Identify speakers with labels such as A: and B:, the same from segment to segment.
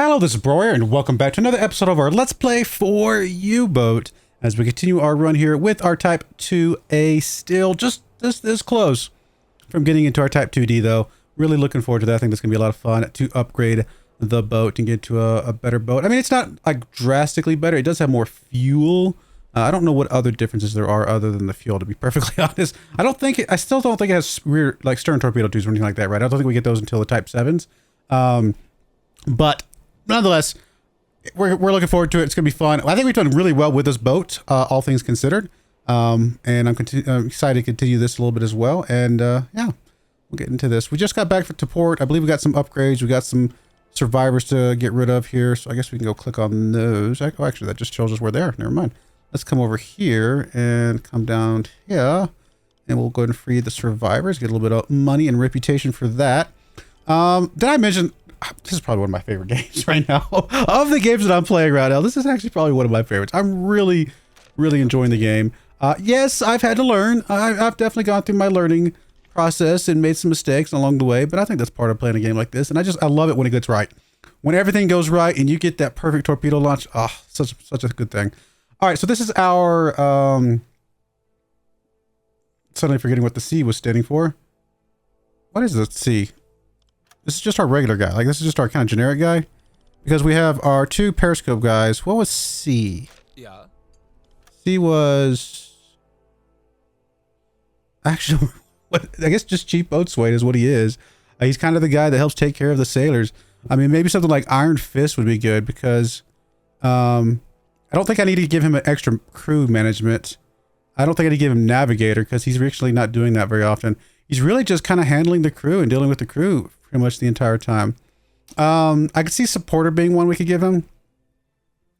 A: Hello, this is Broyar, and welcome back to another episode of our Let's Play for UBoat. As we continue our run here with our Type 2A, still just this close from getting into our Type 2D, though. Really looking forward to that. I think that's going to be a lot of fun to upgrade the boat and get to a better boat. I mean, it's not like drastically better. It does have more fuel. I don't know what other differences there are other than the fuel, to be perfectly honest. I still don't think it has rear, like stern torpedo tubes or anything like that, right? I don't think we get those until the Type 7s. But nonetheless, we're looking forward to it. It's going to be fun. I think we've done really well with this boat, all things considered. And I'm excited to continue this a little bit as well. And yeah, we'll get into this. We just got back to port. I believe we got some upgrades. We got some survivors to get rid of here. So I guess we can go click on those. Oh, actually, that just shows us where they are. Never mind. Let's come over here and come down here. And we'll go ahead and free the survivors. Get a little bit of money and reputation for that. Did I mention... This is probably one of my favorite games right now. Of the games that I'm playing right now, this is actually probably one of my favorites. I'm really enjoying the game. Yes, I've had to learn. I've definitely gone through my learning process and made some mistakes along the way, but I think that's part of playing a game like this. And I love it when it gets right. When everything goes right and you get that perfect torpedo launch, such a good thing. All right, so this is our, suddenly forgetting what the C was standing for. What is the C? This is just our regular guy. Like, this is just our kind of generic guy. Because we have our two periscope guys. What was C?
B: Yeah.
A: C was... Actually, I guess just cheap boatswain is what he is. He's kind of the guy that helps take care of the sailors. I mean, maybe something like Iron Fist would be good because... I don't think I need to give him an extra crew management. I don't think I need to give him navigator because he's actually not doing that very often. He's really just kind of handling the crew and dealing with the crew pretty much the entire time. I could see supporter being one we could give him.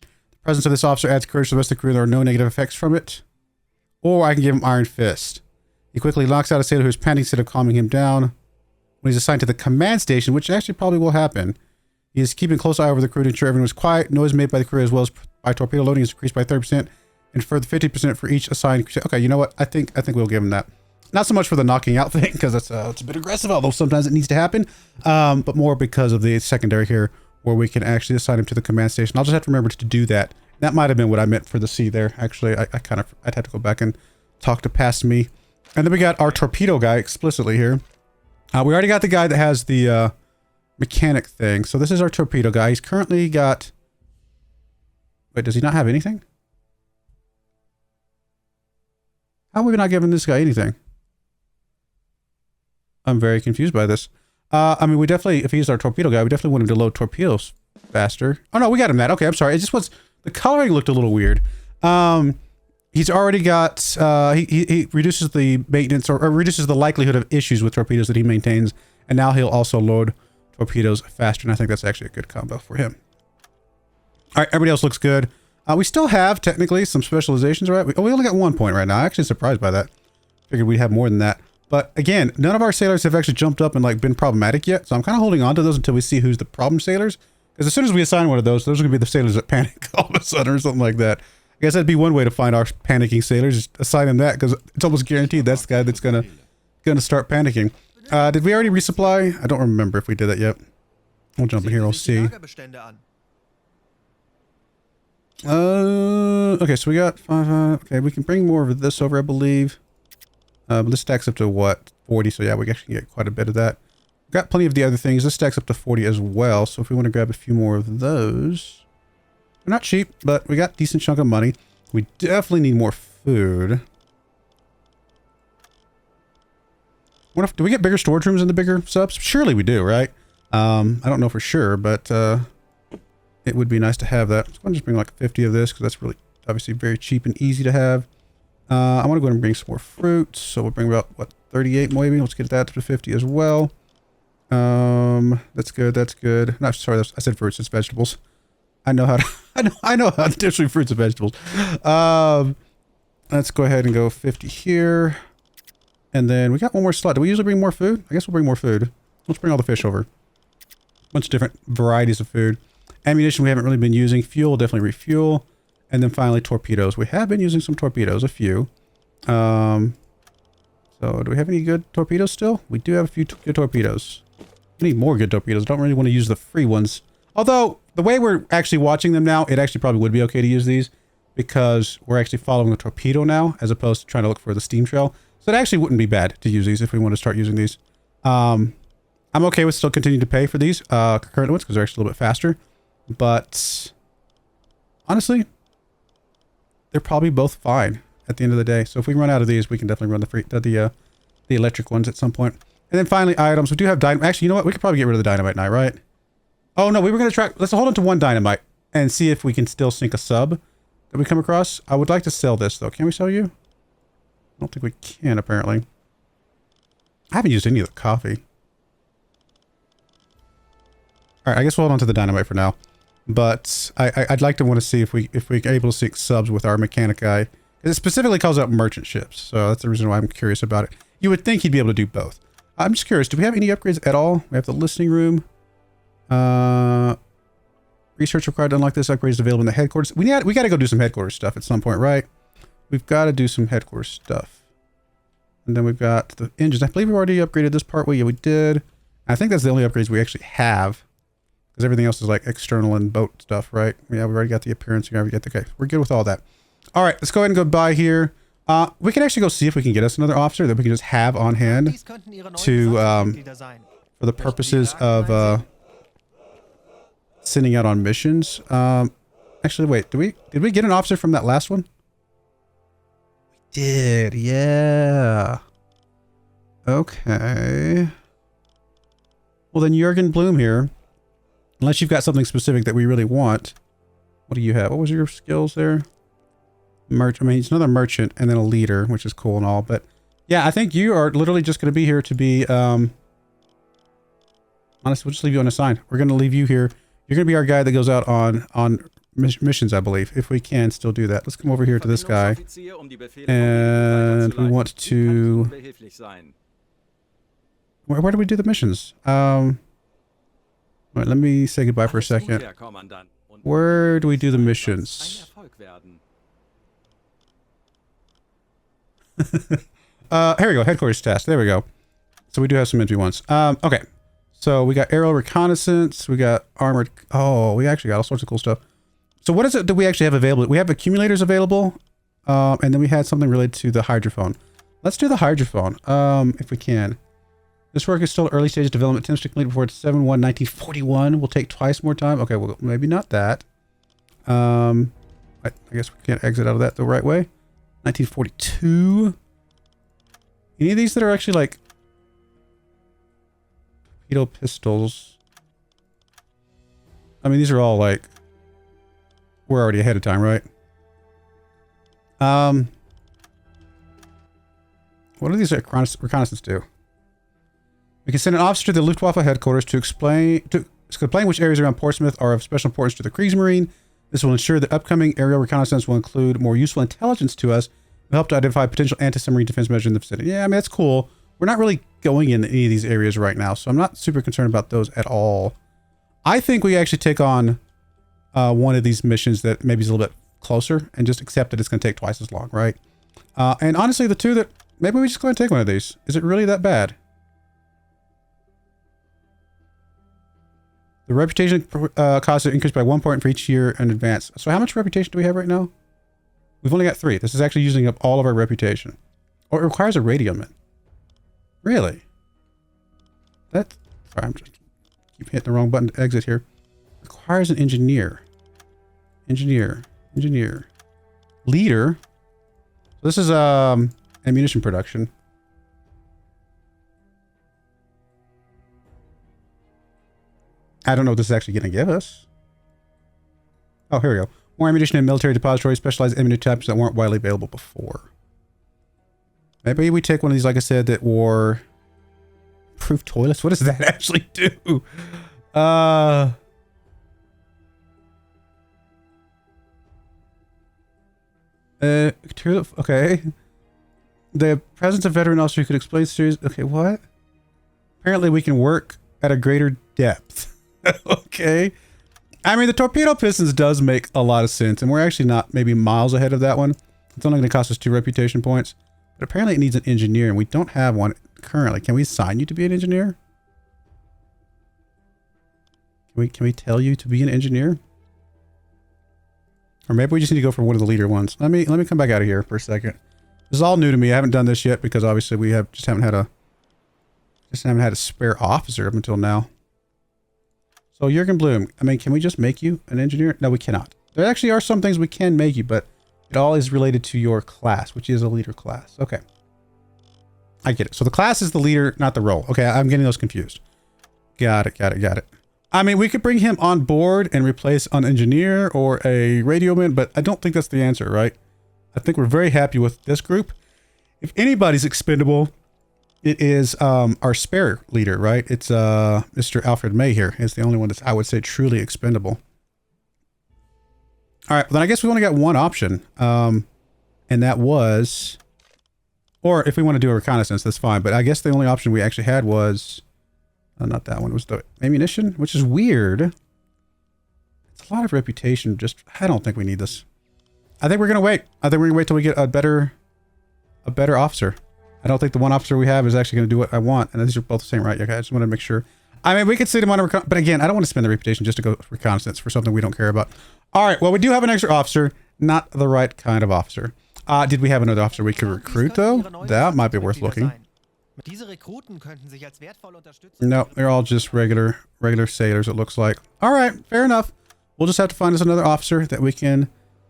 A: The presence of this officer adds courage to the rest of the crew. There are no negative effects from it. Or I can give him Iron Fist. He quickly knocks out a sailor who's panicking instead of calming him down. When he's assigned to the command station, which actually probably will happen, he is keeping a close eye over the crew to ensure everyone is quiet. Noise made by the crew as well as by torpedo loading is increased by 30% and further 50% for each assigned. Okay, you know what? I think we'll give him that. Not so much for the knocking out thing, because it's a bit aggressive, although sometimes it needs to happen, but more because of the secondary here, where we can actually assign him to the command station. I'll just have to remember to do that. That might have been what I meant for the C there. Actually, I'd have to go back and talk to past me. And then we got our torpedo guy explicitly here. We already got the guy that has the mechanic thing. So this is our torpedo guy. He's currently got... Wait, does he not have anything? How are we not giving this guy anything? I'm very confused by this. I mean, we definitely, if he's our torpedo guy, we definitely want him to load torpedoes faster. Oh no, we got him that. Okay, I'm sorry. It just was, the coloring looked a little weird. He's already got, he reduces the maintenance or reduces the likelihood of issues with torpedoes that he maintains. And now he'll also load torpedoes faster. And I think that's actually a good combo for him. All right, everybody else looks good. We still have technically some specializations, right? We only got 1 point right now. I'm actually surprised by that. Figured we'd have more than that. But again, none of our sailors have actually jumped up and like been problematic yet. So I'm kind of holding on to those until we see who's the problem sailors. Because as soon as we assign one of those are going to be the sailors that panic all of a sudden or something like that. I guess that'd be one way to find our panicking sailors. Just assign them that because it's almost guaranteed that's the guy that's gonna start panicking. Did we already resupply? I don't remember if we did that yet. We'll jump in here. We'll see. Okay, so we got 5. Okay, we can bring more of this over, I believe. But this stacks up to what? 40. So yeah, we actually get quite a bit of that. We've got plenty of the other things. This stacks up to 40 as well. So if we want to grab a few more of those, they're not cheap, but we got a decent chunk of money. We definitely need more food. What if, do we get bigger storage rooms in the bigger subs? Surely we do, right? I don't know for sure, but it would be nice to have that. So I'm just bring like 50 of this because that's really obviously very cheap and easy to have. I want to go ahead and bring some more fruit. So we'll bring about, what, 38 maybe? Let's get that to 50 as well. That's good. That's good. No, sorry, I said fruits. It's vegetables. I know how to, I know how to differentiate fruits and vegetables. Let's go ahead and go 50 here. And then we got one more slot. Do we usually bring more food? I guess we'll bring more food. Let's bring all the fish over. Bunch of different varieties of food. Ammunition we haven't really been using. Fuel, definitely refuel. And then finally torpedoes. We have been using some torpedoes, a few. So do we have any good torpedoes still? We do have a few good torpedoes. We need more good torpedoes. Don't really want to use the free ones. Although, the way we're actually watching them now, it actually probably would be okay to use these because we're actually following the torpedo now as opposed to trying to look for the steam trail. So it actually wouldn't be bad to use these if we want to start using these. I'm okay with still continuing to pay for these concurrent ones because they're actually a little bit faster. But honestly, they're probably both fine at the end of the day. So if we run out of these, we can definitely run the electric ones at some point. And then finally, items. We do have dynamite. Actually, you know what? We could probably get rid of the dynamite now, right? Oh, no, we were going to try... Let's hold on to one dynamite and see if we can still sink a sub that we come across. I would like to sell this, though. Can we sell you? I don't think we can, apparently. I haven't used any of the coffee. All right, I guess we'll hold on to the dynamite for now. But I'd like to want to see if we're able to sink subs with our mechanic guy. It specifically calls out merchant ships, so that's the reason why I'm curious about it. You would think he'd be able to do both. I'm just curious, do we have any upgrades at all? We have the listening room. Research required to unlock this. Upgrades available in the headquarters. We got to go do some headquarters stuff at some point, right? We've got to do some headquarters stuff. And then we've got the engines. I believe we already upgraded this part. Well, yeah, we did. I think that's the only upgrades we actually have. Because everything else is like external and boat stuff, right? Yeah, we already got the appearance. We already got the... Okay, we're good with all that. All right, let's go ahead and go by here. We can actually go see if we can get us another officer that we can just have on hand to, for the purposes of, sending out on missions. Actually, wait, did we get an officer from that last one? We did, yeah. Okay. Well, then Jurgen Bloom here. Unless you've got something specific that we really want. What do you have? What was your skills there? I mean, he's another merchant and then a leader, which is cool and all. But yeah, I think you are literally just going to be here to be... honestly, we'll just leave you unassigned. We're going to leave you here. You're going to be our guy that goes out on missions, I believe, if we can still do that. Let's come over here to this guy. And we want to... Where do we do the missions? Wait, let me say goodbye for a second. Where do we do the missions? Here we go. Headquarters task. There we go. So we do have some entry ones. Okay. So we got aerial reconnaissance. We got armored. Oh, we actually got all sorts of cool stuff. So what is it that we actually have available? We have accumulators available. And then we had something related to the hydrophone. Let's do the hydrophone. If we can. This work is still early stage development. Attempts to complete before it's 7/1/1941. Will take twice more time. Okay, well, maybe not that. I guess we can't exit out of that the right way. 1942. Any of these that are actually like torpedo pistols? I mean, these are all like we're already ahead of time, right? What do these reconnaissance do? We can send an officer to the Luftwaffe headquarters to explain which areas around Portsmouth are of special importance to the Kriegsmarine. This will ensure that upcoming aerial reconnaissance will include more useful intelligence to us. Will help to identify potential anti-submarine defense measures in the vicinity. Yeah, I mean, that's cool. We're not really going in any of these areas right now, so I'm not super concerned about those at all. I think we actually take on one of these missions that maybe is a little bit closer and just accept that it's going to take twice as long, right? And honestly, the two that... Maybe we just go and take one of these. Is it really that bad? The reputation cost is increased by 1 point for each year in advance. So how much reputation do we have right now? We've only got 3. This is actually using up all of our reputation. Oh, it requires a radioman. Really? That... Sorry, I'm just... Keep hitting the wrong button to exit here. Requires an engineer. Engineer. Leader. This is ammunition production. I don't know what this is actually going to give us. Oh, here we go. More ammunition in military depositories, specialized ammunition types that weren't widely available before. Maybe we take one of these, like I said, that wore proof toilets. What does that actually do? Okay. The presence of veteran officer who could explain series. Okay, what? Apparently we can work at a greater depth. Okay. I mean, the torpedo pistons does make a lot of sense, and we're actually not maybe miles ahead of that one. It's only going to cost us 2 reputation points. But apparently it needs an engineer, and we don't have one currently. Can we assign you to be an engineer? Can we tell you to be an engineer? Or maybe we just need to go for one of the leader ones. Let me come back out of here for a second. This is all new to me. I haven't done this yet because obviously we haven't had a spare officer up until now. So Jurgen Bloom, I mean, can we just make you an engineer? No, we cannot. There actually are some things we can make you, but it all is related to your class, which is a leader class. Okay. I get it. So the class is the leader, not the role. Okay, I'm getting those confused. Got it. I mean, we could bring him on board and replace an engineer or a radio man, but I don't think that's the answer, right? I think we're very happy with this group. If anybody's expendable, it is our spare leader, right? It's Mr. Alfred May here. It's the only one that's, I would say, truly expendable. All right, well, then I guess we only got one option, and that was, or if we want to do a reconnaissance, that's fine. But I guess the only option we actually had was, not that one, it was the ammunition, which is weird. It's a lot of reputation. Just, I don't think we need this. I think we're gonna wait. I think we're gonna wait till we get a better officer. I don't think the one officer we have is actually gonna do what I want. And these are both the same, right? Okay, I just want to make sure. I mean, we could sit him on a but again, I don't want to spend the reputation just to go reconnaissance for something we don't care about. All right, well, we do have an extra officer, not the right kind of officer. Did we have another officer we could recruit though? That might be worth looking. No, they're all just regular sailors, it looks like. All right, fair enough. We'll just have to find us another officer that we can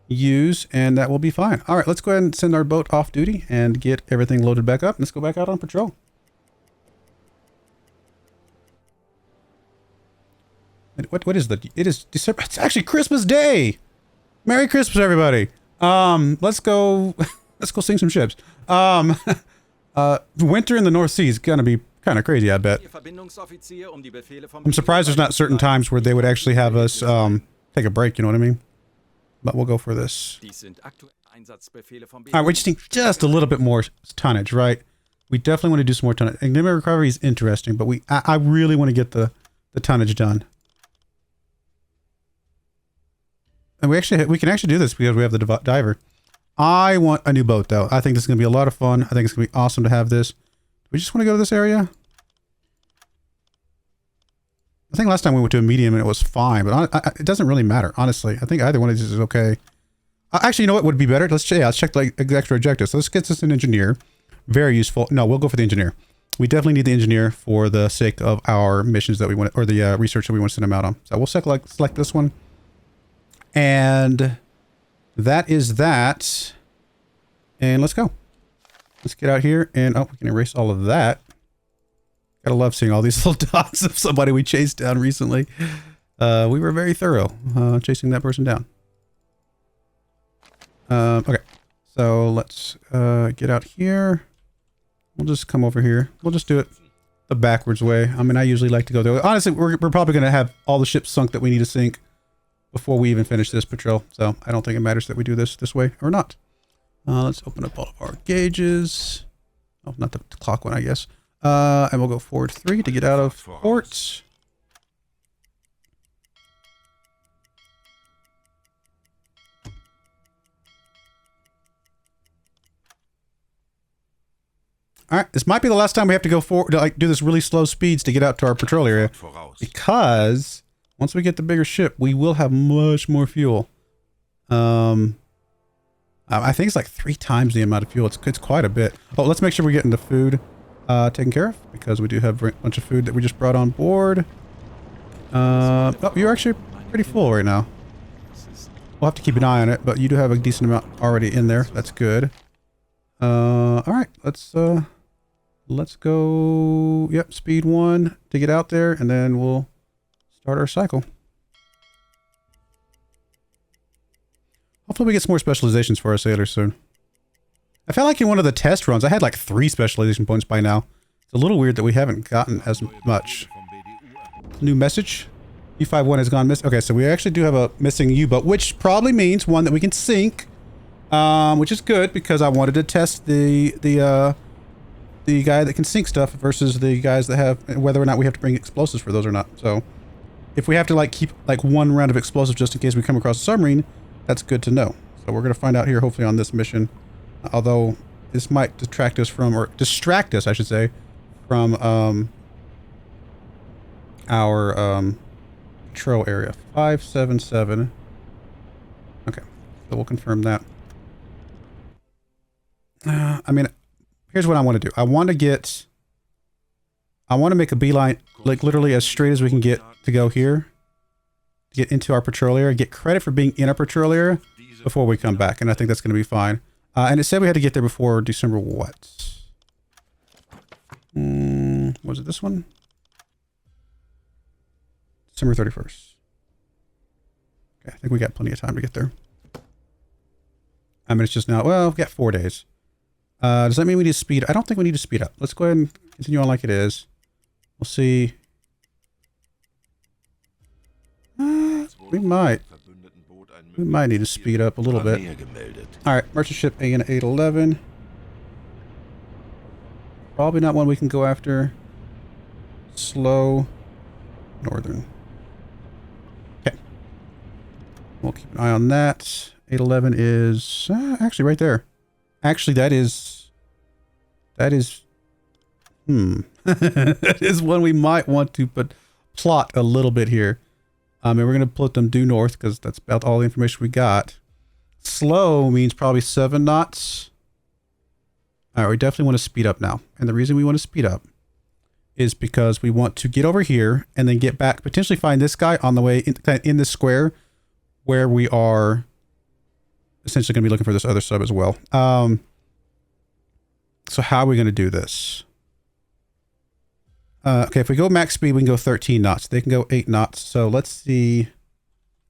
A: use, and that will be fine. All right, let's go ahead and send our boat off duty and get everything loaded back up. Let's go back out on patrol. What is the? It is December. It's actually Christmas Day. Merry Christmas, everybody. Let's go sing some ships. Winter in the North Sea is gonna be kind of crazy, I bet. I'm surprised there's not certain times where they would actually have us take a break. You know what I mean? But we'll go for this. All right, we just need just a little bit more tonnage, right? We definitely want to do some more tonnage. Enigma recovery is interesting, but I really want to get the tonnage done. And we can actually do this because we have the diver. I want a new boat though. I think this is gonna be a lot of fun. I think it's gonna be awesome to have this. We just want to go to this area. I think last time we went to a medium and it was fine, but it doesn't really matter, honestly. I think either one of these is okay. Actually, you know what would be better? Let's check like extra objectives. So let's get us an engineer. Very useful. No, we'll go for the engineer. We definitely need the engineer for the sake of our missions that we want, or the research that we want to send them out on. So we'll select this one. And that is that. And let's go. Let's get out here and, oh, we can erase all of that. Gotta love seeing all these little dots of somebody we chased down recently. We were very thorough chasing that person down. Okay, so let's get out here. We'll just come over here. We'll just do it the backwards way. I mean, I usually like to go there. Honestly, we're probably going to have all the ships sunk that we need to sink before we even finish this patrol. So I don't think it matters that we do this way or not. Let's open up all of our gauges. Oh, not the clock one, I guess. And we'll go forward 3 to get out of port. All right, this might be the last time we have to go forward to like do this really slow speeds to get out to our patrol area, because once we get the bigger ship, we will have much more fuel. I think it's like 3 times the amount of fuel. It's quite a bit. Oh, let's make sure we're getting the food taken care of, because we do have a bunch of food that we just brought on board. Oh, you're actually pretty full right now. We'll have to keep an eye on it, but you do have a decent amount already in there. That's good. All right, let's go. Yep, speed 1 to get out there, and then we'll start our cycle. Hopefully we get some more specializations for our sailors soon. I felt like in one of the test runs, I had like 3 specialization points by now. It's a little weird that we haven't gotten as much. New message. U51 has gone missing. Okay, so we actually do have a missing U-boat, which probably means one that we can sink. Which is good, because I wanted to test the guy that can sink stuff versus the guys that have, whether or not we have to bring explosives for those or not. So if we have to like keep like 1 round of explosives just in case we come across a submarine, that's good to know. So we're going to find out here hopefully on this mission. Although this might distract us, I should say, from our patrol area. 577. Okay, so we'll confirm that. I mean, here's what I want to do. I want to make a beeline, like literally as straight as we can get to go here. To get into our patrol area, get credit for being in our patrol area before we come back. And I think that's going to be fine. And it said we had to get there before December what? Was it this one? December 31st. Okay, I think we got plenty of time to get there. I mean, it's just now, well, we've got 4 days. Does that mean we need to speed? I don't think we need to speed up. Let's go ahead and continue on like it is. We'll see. We might need to speed up a little bit. All right, merchant ship AN 811. Probably not one we can go after. Slow northern. Okay. We'll keep an eye on that. 811 is actually right there. Actually, that is that is one we might want to plot a little bit here. And we're going to put them due north because that's about all the information we got. Slow means probably 7 knots. All right, we definitely want to speed up now. And the reason we want to speed up is because we want to get over here and then get back, potentially find this guy on the way in this square where we are essentially going to be looking for this other sub as well. So how are we going to do this? Okay, if we go max speed, we can go 13 knots. They can go 8 knots. So let's see.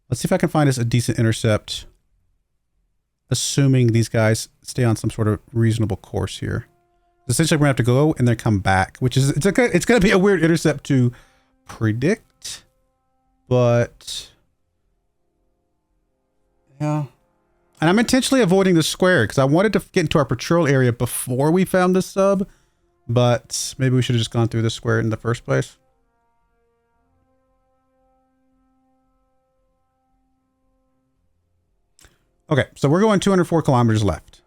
A: Let's see if I can find us a decent intercept. Assuming these guys stay on some sort of reasonable course here. Essentially, we're going to have to go and then come back, which is, it's going to be a weird intercept to predict. But yeah. And I'm intentionally avoiding the square because I wanted to get into our patrol area before we found this sub. But maybe we should have just gone through this square in the first place. Okay, so we're going 204 kilometers left.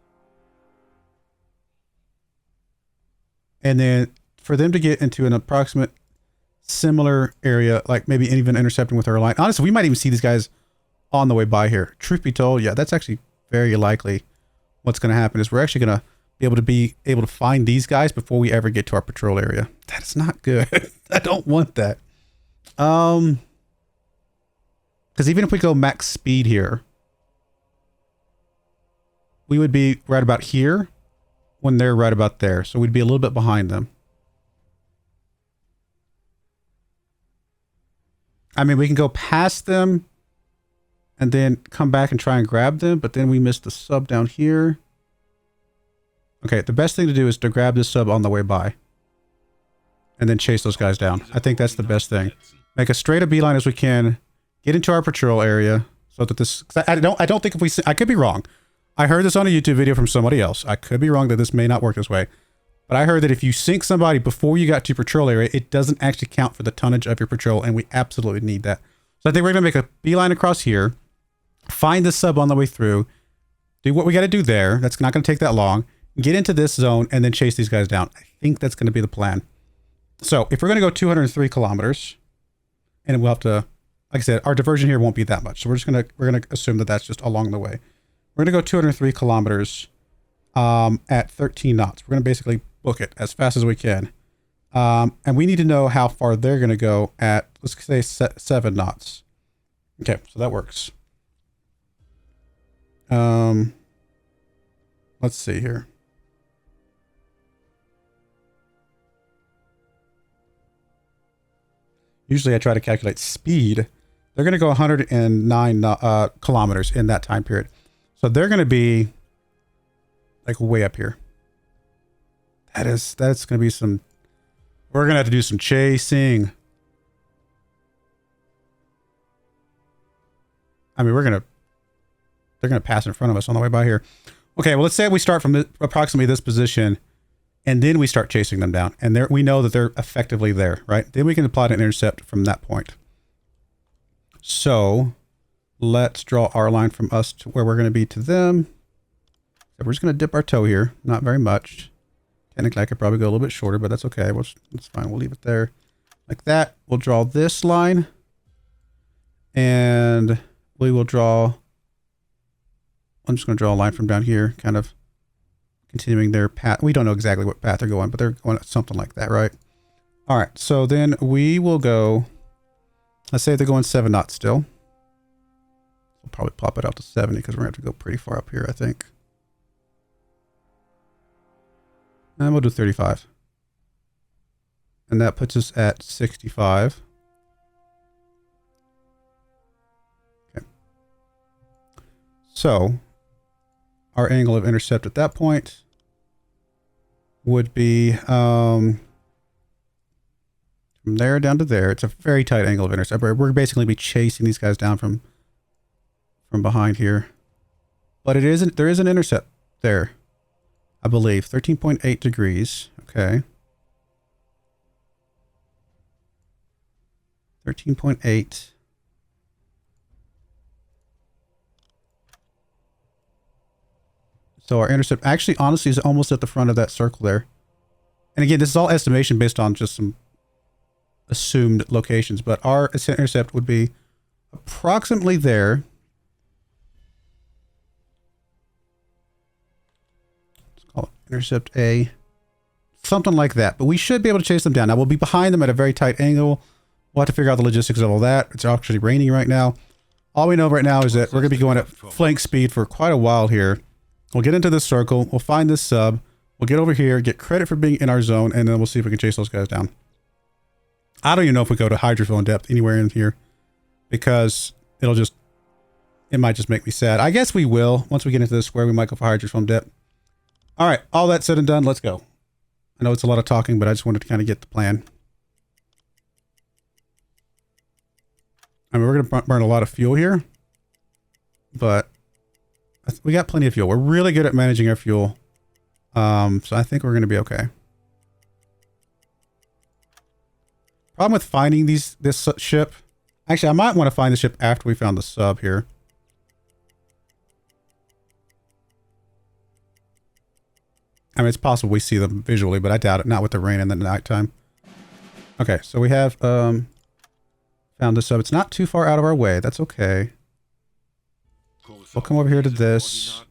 A: And then for them to get into an approximate similar area, like maybe even intercepting with our line. Honestly, we might even see these guys on the way by here. Truth be told, yeah, that's actually very likely what's going to happen is we're actually going to be able to find these guys before we ever get to our patrol area. That is not good. I don't want that. Because even if we go max speed here, we would be right about here when they're right about there. So we'd be a little bit behind them. I mean, we can go past them and then come back and try and grab them, but then we miss the sub down here. Okay, the best thing to do is to grab this sub on the way by. And then chase those guys down. I think that's the best thing. Make as straight a beeline as we can. Get into our patrol area. So that this... I don't think if we... I could be wrong. I heard this on a YouTube video from somebody else. I could be wrong that this may not work this way. But I heard that if you sink somebody before you got to your patrol area, it doesn't actually count for the tonnage of your patrol. And we absolutely need that. So I think we're going to make a beeline across here. Find this sub on the way through. Do what we got to do there. That's not going to take that long. Get into this zone and then chase these guys down. I think that's going to be the plan. So if we're going to go 203 kilometers, and we'll have to, like I said, our diversion here won't be that much. So we're going to assume that that's just along the way. We're going to go 203 kilometers at 13 knots. We're going to basically book it as fast as we can. And we need to know how far they're going to go at, let's say 7 knots. Okay, so that works. Let's see here. Usually I try to calculate speed. They're going to go 109 kilometers in that time period. So they're going to be like way up here. That's going to be some... We're going to have to do some chasing. I mean, they're going to pass in front of us on the way by here. Okay, well, let's say we start from approximately this position, and then we start chasing them down. And we know that they're effectively there, right? Then we can apply an intercept from that point. So let's draw our line from us to where we're going to be to them. So we're just going to dip our toe here. Not very much. Technically, I could probably go a little bit shorter, but that's okay. That's fine. We'll leave it there like that. We'll draw this line. And we will draw, I'm just going to draw a line from down here, kind of continuing their path. We don't know exactly what path they're going, but they're going something like that, right? All right, so then we will go, let's say they're going 7 knots still. We'll probably pop it out to 70 because we're going to have to go pretty far up here, I think. And we'll do 35. And that puts us at 65. Okay. So our angle of intercept at that point would be from there down to there. It's a very tight angle of intercept. We're basically be chasing these guys down from behind here. But there is an intercept there, I believe. 13.8 degrees. Okay. 13.8. So our intercept actually, honestly, is almost at the front of that circle there. And again, this is all estimation based on just some assumed locations, but our intercept would be approximately there. Let's call it intercept A. Something like that. But we should be able to chase them down. Now, we'll be behind them at a very tight angle. We'll have to figure out the logistics of all that. It's actually raining right now. All we know right now is that we're going to be going at flank speed for quite a while here. We'll get into this circle. We'll find this sub. We'll get over here, get credit for being in our zone, and then we'll see if we can chase those guys down. I don't even know if we go to hydrophone depth anywhere in here because it might just make me sad. I guess we will. Once we get into this square, we might go for hydrophone depth. All right. All that said and done, let's go. I know it's a lot of talking, but I just wanted to kind of get the plan. I mean, we're going to burn a lot of fuel here, but we got plenty of fuel. We're really good at managing our fuel. So I think we're going to be okay. Problem with finding this ship. Actually, I might want to find the ship after we found the sub here. I mean, it's possible we see them visually, but I doubt it. Not with the rain and the nighttime. Okay, so we have found the sub. It's not too far out of our way. That's okay. We'll come over here to this,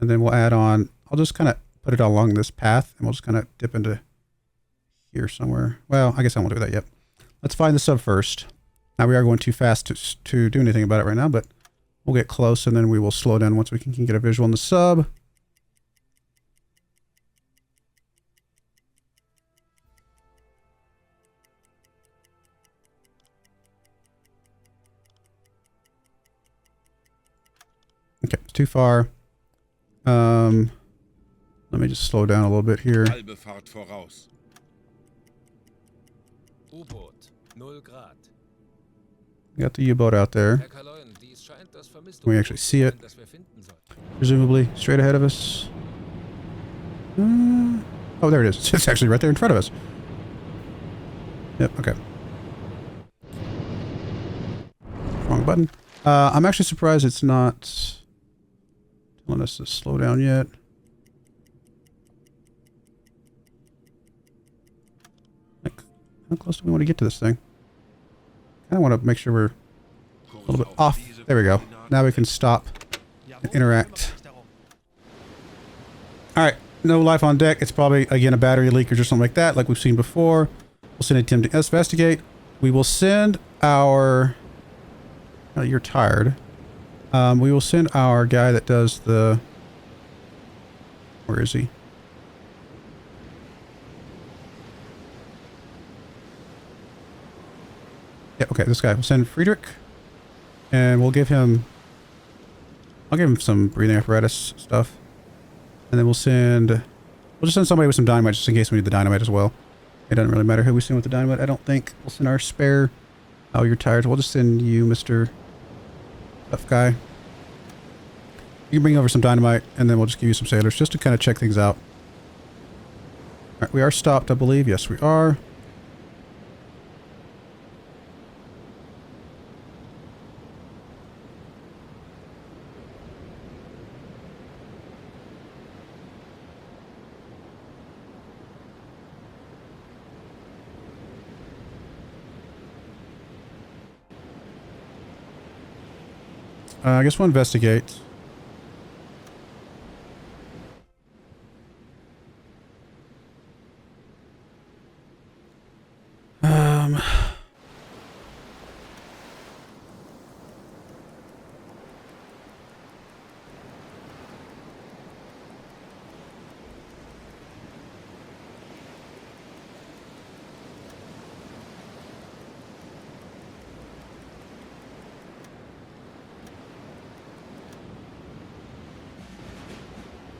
A: and then we'll add on. I'll just kind of put it along this path, and we'll just kind of dip into here somewhere. Well, I guess I won't do that yet. Let's find the sub first. Now, we are going too fast to do anything about it right now, but we'll get close, and then we will slow down once we can get a visual on the sub. Okay, it's too far. Let me just slow down a little bit here.
B: U-Boat, 0 Grad.
A: We got the U-boat out there. Can we actually see it? Presumably straight ahead of us. Oh, there it is. It's actually right there in front of us. Yep, okay. Wrong button. I'm actually surprised it's not telling us to slow down yet. Like, how close do we want to get to this thing? I kind of want to make sure we're a little bit off. There we go. Now we can stop and interact. Alright, no life on deck. It's probably, again, a battery leak or just something like that, like we've seen before. We'll send a team to investigate. We will send our... Oh, you're tired. We will send our guy that does the... Where is he? Yeah, okay, this guy. We'll send Friedrich. And we'll give him... I'll give him some breathing apparatus stuff. And then we'll send... We'll just send somebody with some dynamite just in case we need the dynamite as well. It doesn't really matter who we send with the dynamite, I don't think. We'll send our spare... Oh, you're tired. We'll just send you, Mr. Tough guy. You can bring over some dynamite, and then we'll just give you some sailors just to kind of check things out. Alright, we are stopped, I believe. Yes, we are. I guess we'll investigate.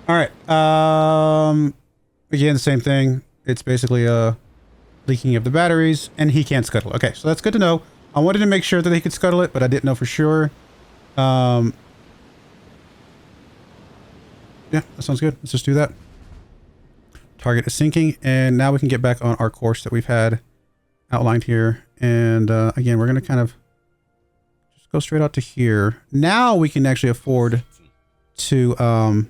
A: All right. Again, the same thing. It's basically leaking of the batteries, and he can't scuttle. Okay, so that's good to know. I wanted to make sure that he could scuttle it, but I didn't know for sure. Yeah, that sounds good. Let's just do that. Target is sinking, and now we can get back on our course that we've had outlined here. And again, we're going to kind of just go straight out to here. Now we can actually afford to...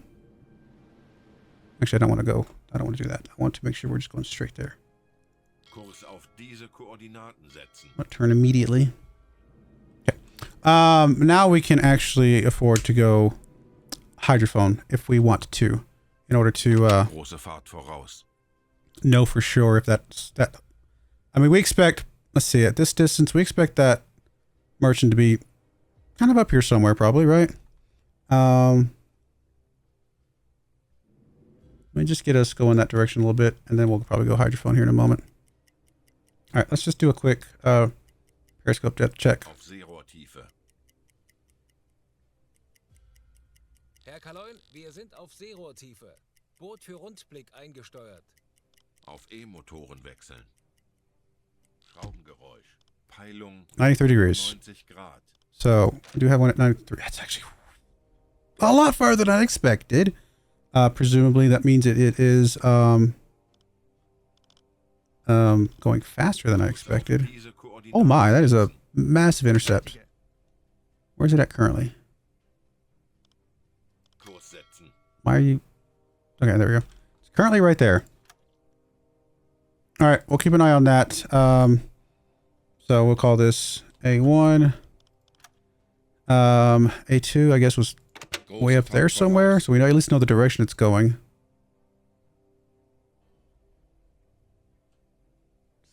A: Actually, I don't want to go. I don't want to do that. I want to make sure we're just going straight there. I'll turn immediately. Okay. Now we can actually afford to go hydrophone if we want to, in order to know for sure if that's that. I mean, we expect. Let's see. At this distance, we expect that merchant to be kind of up here somewhere, probably, right? Let me just get us going that direction a little bit, and then we'll probably go hydrophone here in a moment. All right, let's just do a quick periscope depth check.
B: Herr Kaloin, wir sind auf Seerohrtiefe. Boot für Rundblick eingesteuert.
C: Auf E-Motoren wechseln. Schraubengeräusch. Peilung
A: 93 degrees.
C: 90 Grad.
A: So, we do have one at 93. That's actually a lot farther than I expected. Presumably that means it is going faster than I expected. Oh my, that is a massive intercept. Where's it at currently? Why are you... Okay, there we go. It's currently right there. All right, we'll keep an eye on that. So we'll call this A1. A2, I guess, was way up there somewhere, so we at least know the direction it's going.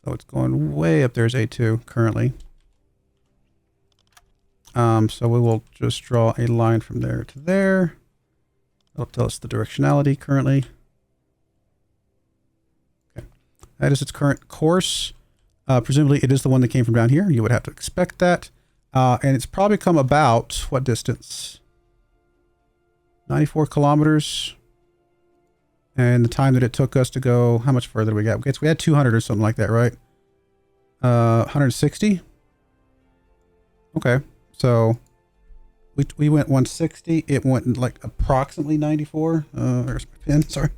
A: So it's going way up there as A2 currently. So we will just draw a line from there to there. That'll tell us the directionality currently. Okay. That is its current course. Presumably it is the one that came from down here. You would have to expect that. And it's probably come about, what distance? 94 kilometers. And the time that it took us to go, how much further we got? I guess we had 200 or something like that, right? 160? Okay. So we went 160. It went like approximately 94. There's my pin, sorry.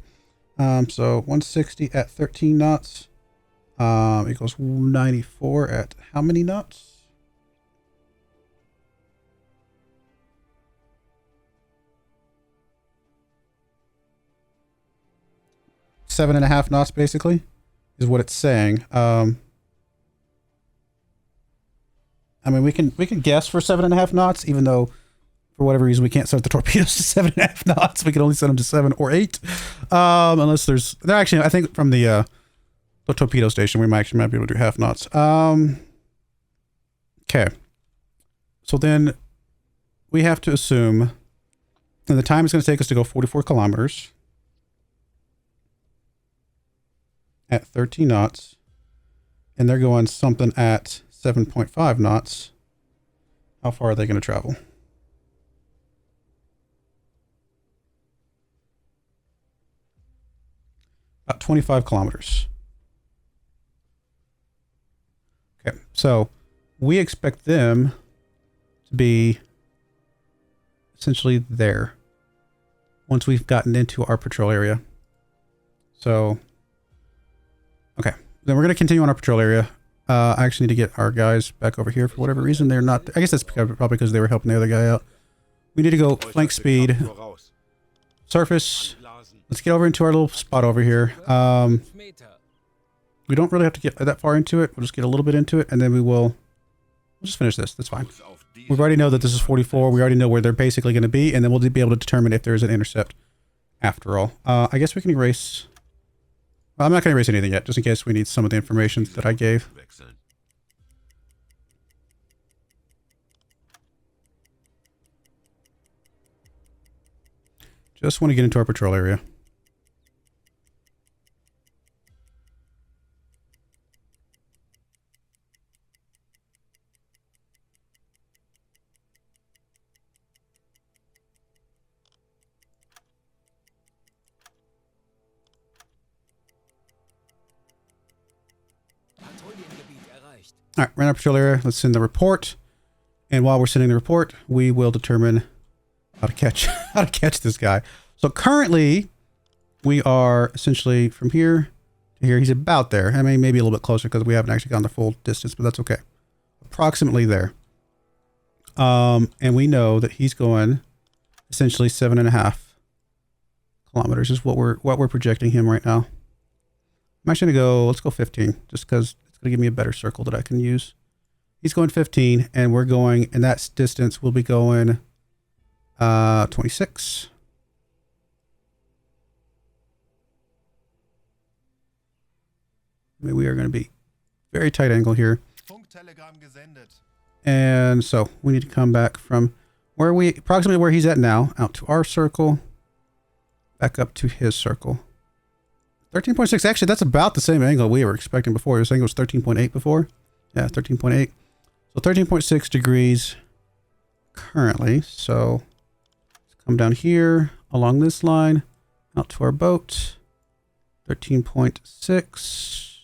A: So 160 at 13 knots. Equals 94 at how many knots? Seven and a half knots, basically, is what it's saying. I mean, we can guess for 7.5 knots, even though for whatever reason we can't set the torpedoes to 7.5 knots. We can only set them to 7 or 8, unless they're actually. I think from the torpedo station we might be able to do half knots. Okay, so then we have to assume that the time it's going to take us to go 44 kilometers. At 13 knots, and they're going something at 7.5 knots. How far are they going to travel? About 25 kilometers. Okay, so we expect them to be essentially there once we've gotten into our patrol area. So okay, then we're going to continue on our patrol area. I actually need to get our guys back over here for whatever reason. They're not... I guess that's probably because they were helping the other guy out. We need to go flank speed. Surface. Let's get over into our little spot over here. We don't really have to get that far into it. We'll just get a little bit into it, and then we'll just finish this. That's fine. We already know that this is 44. We already know where they're basically going to be, and then we'll be able to determine if there's an intercept after all. I guess we can erase... Well, I'm not going to erase anything yet, just in case we need some of the information that I gave.
C: Wechseln.
A: Just want to get into our patrol area.
B: Patrouillengebiet erreicht.
A: All right, we're in our patrol area. Let's send the report. And while we're sending the report, we will determine how to catch this guy. So currently, we are essentially from here to here. He's about there. I mean, maybe a little bit closer because we haven't actually gone the full distance, but that's okay. Approximately there. And we know that he's going essentially 7.5 kilometers is what we're projecting him right now. I'm actually gonna go. Let's go 15, just because it's gonna give me a better circle that I can use. He's going 15, and we're going, and that distance will be going 26. I mean, we are going to be very tight angle here. And so we need to come back from approximately where he's at now, out to our circle, back up to his circle. 13.6, actually, that's about the same angle we were expecting before. I was saying it was 13.8 before. Yeah, 13.8. So 13.6 degrees currently. So let's come down here along this line, out to our boat. 13.6.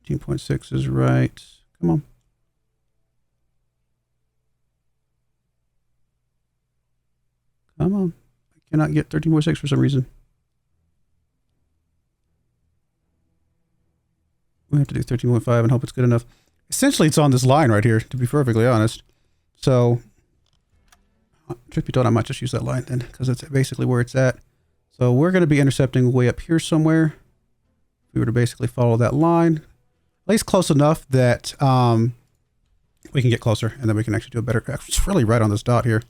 A: 13.6 is right. Come on. Come on. I cannot get 13.6 for some reason. We have to do 13.5 and hope it's good enough. Essentially, it's on this line right here, to be perfectly honest. So, truth be told, I might just use that line then, because it's basically where it's at. So, we're going to be intercepting way up here somewhere. If we were to basically follow that line, at least close enough that we can get closer, and then we can actually do a better... It's really right on this dot here.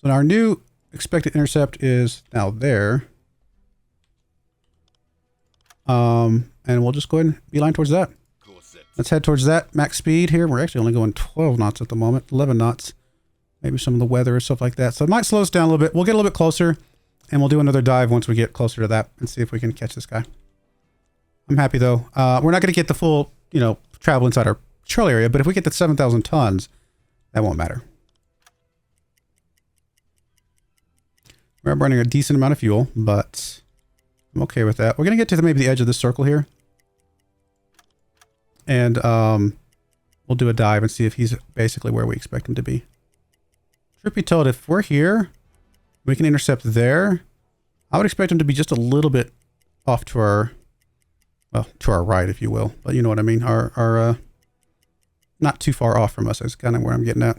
A: So, now our new expected intercept is now there. And we'll just go ahead and beeline towards that. Let's head towards that max speed here. We're actually only going 12 knots at the moment, 11 knots. Maybe some of the weather or stuff like that. So it might slow us down a little bit. We'll get a little bit closer, and we'll do another dive once we get closer to that and see if we can catch this guy. I'm happy though. We're not going to get the full, travel inside our patrol area, but if we get the 7,000 tons, that won't matter. We're burning a decent amount of fuel, but I'm okay with that. We're going to get to maybe the edge of this circle here. And we'll do a dive and see if he's basically where we expect him to be. Truth be told, if we're here, we can intercept there. I would expect him to be just a little bit off to our, well, to our right, if you will. But you know what I mean. Our not too far off from us is kind of where I'm getting at.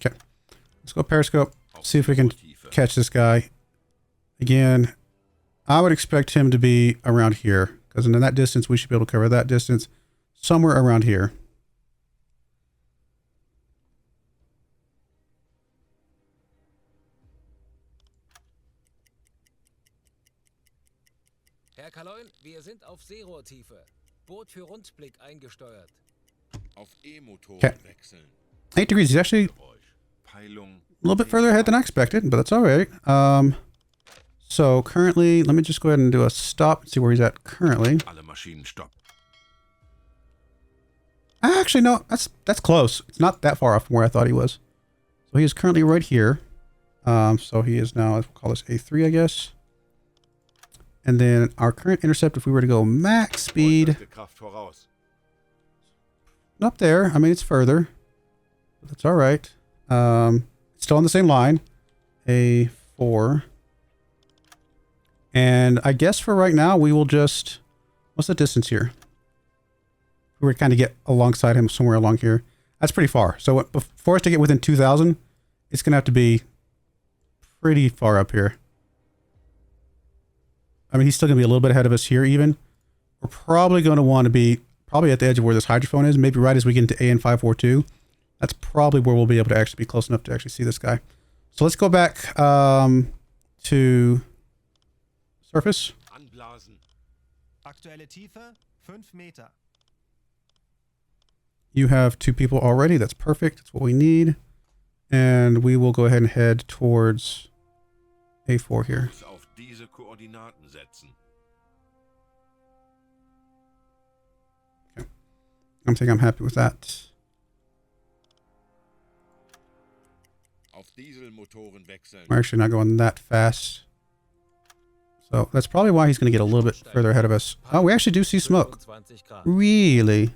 A: Okay. Let's go periscope. See if we can catch this guy. Again, I would expect him to be around here, because in that distance, we should be able to cover that distance somewhere around here.
B: Herr Kaloin, wir sind auf Seerohrtiefe. Boot für Rundblick eingesteuert.
C: Auf E-Motoren
A: Okay.
C: wechseln.
A: 8 degrees. He's actually
C: Peilung.
A: a little bit further ahead than I expected, but that's all right. So currently, let me just go ahead and do a stop and see where he's at currently.
C: Alle Maschinen stopp.
A: Actually, no, that's close. It's not that far off from where I thought he was. So he is currently right here. So he is now, let's call this A3, I guess. And then our current intercept, if we were to go max speed,
C: Äußerste Kraft voraus.
A: up there. I mean, it's further, but that's all right. It's still on the same line, A4. And I guess for right now, we will just, what's the distance here? We would kind of get alongside him somewhere along here. That's pretty far. So for us to get within 2,000, it's going to have to be pretty far up here. I mean, he's still going to be a little bit ahead of us here even. we're probably going to want to be probably at the edge of where this hydrophone is, maybe right as we get into AN 542. That's probably where we'll be able to actually be close enough to actually see this guy. So let's go back to surface.
C: Anblasen.
D: Aktuelle Tiefe 5 Meter.
A: You have 2 people already. That's perfect. That's what we need. And we will go ahead and head towards A4 here.
C: Kurs auf diese Koordinaten setzen.
A: I think I'm happy with that.
C: Auf Dieselmotoren wechseln.
A: We're actually not going that fast. So that's probably why he's going to get a little bit further ahead of us. Oh, we actually do see smoke.
B: 25 Grad.
A: Really?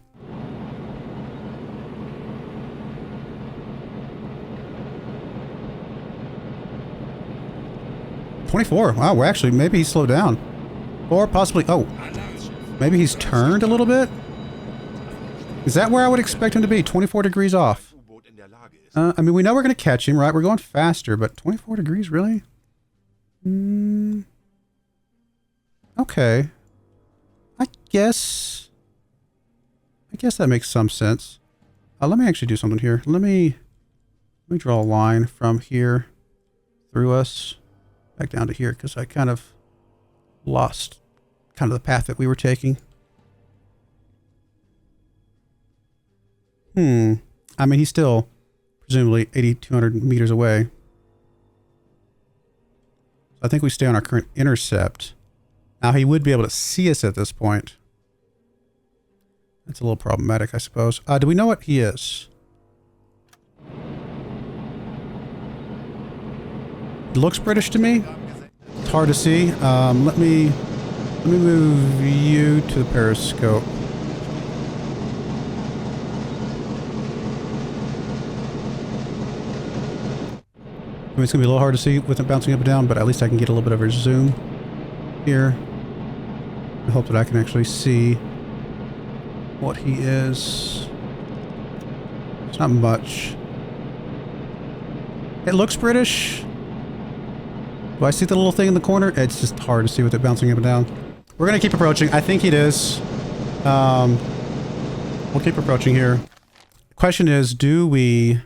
A: $24. Wow, we're actually, maybe he slowed down. Or possibly, oh, maybe he's turned a little bit? Is that where I would expect him to be? 24 degrees off.
C: U-Boot in der Lage ist.
A: I mean, we know we're going to catch him, right? We're going faster, but 24 degrees, really? Okay. I guess that makes some sense. Let me actually do something here. Let me draw a line from here through us back down to here, because I kind of lost kind of the path that we were taking. I mean, he's still presumably 8,200 meters away. I think we stay on our current intercept. Now, he would be able to see us at this point. That's a little problematic, I suppose. Do we know what he is? It looks British to me. It's hard to see. Let me move you to the periscope. I mean, it's going to be a little hard to see with it bouncing up and down, but at least I can get a little bit of a zoom here. I hope that I can actually see what he is. It's not much. It looks British. Do I see the little thing in the corner? It's just hard to see with it bouncing up and down. We're going to keep approaching. I think it is. We'll keep approaching here. The question is, do we...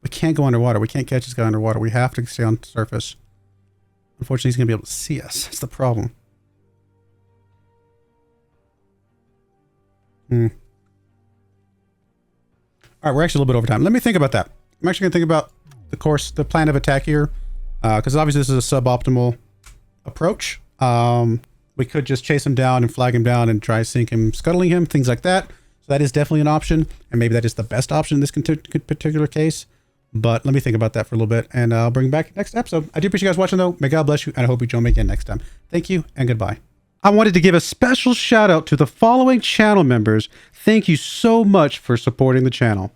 A: We can't go underwater. We can't catch this guy underwater. We have to stay on the surface. Unfortunately, he's going to be able to see us. That's the problem. All right, we're actually a little bit over time. Let me think about that. I'm actually going to think about the course, the plan of attack here. Because obviously this is a suboptimal approach. We could just chase him down and flag him down and try sink him, scuttling him, things like that. So that is definitely an option. And maybe that is the best option in this particular case. But let me think about that for a little bit, and I'll bring back next episode. I do appreciate you guys watching, though. May God bless you, and I hope you join me again next time. Thank you, and goodbye. I wanted to give a special shout out to the following channel members. Thank you so much for supporting the channel.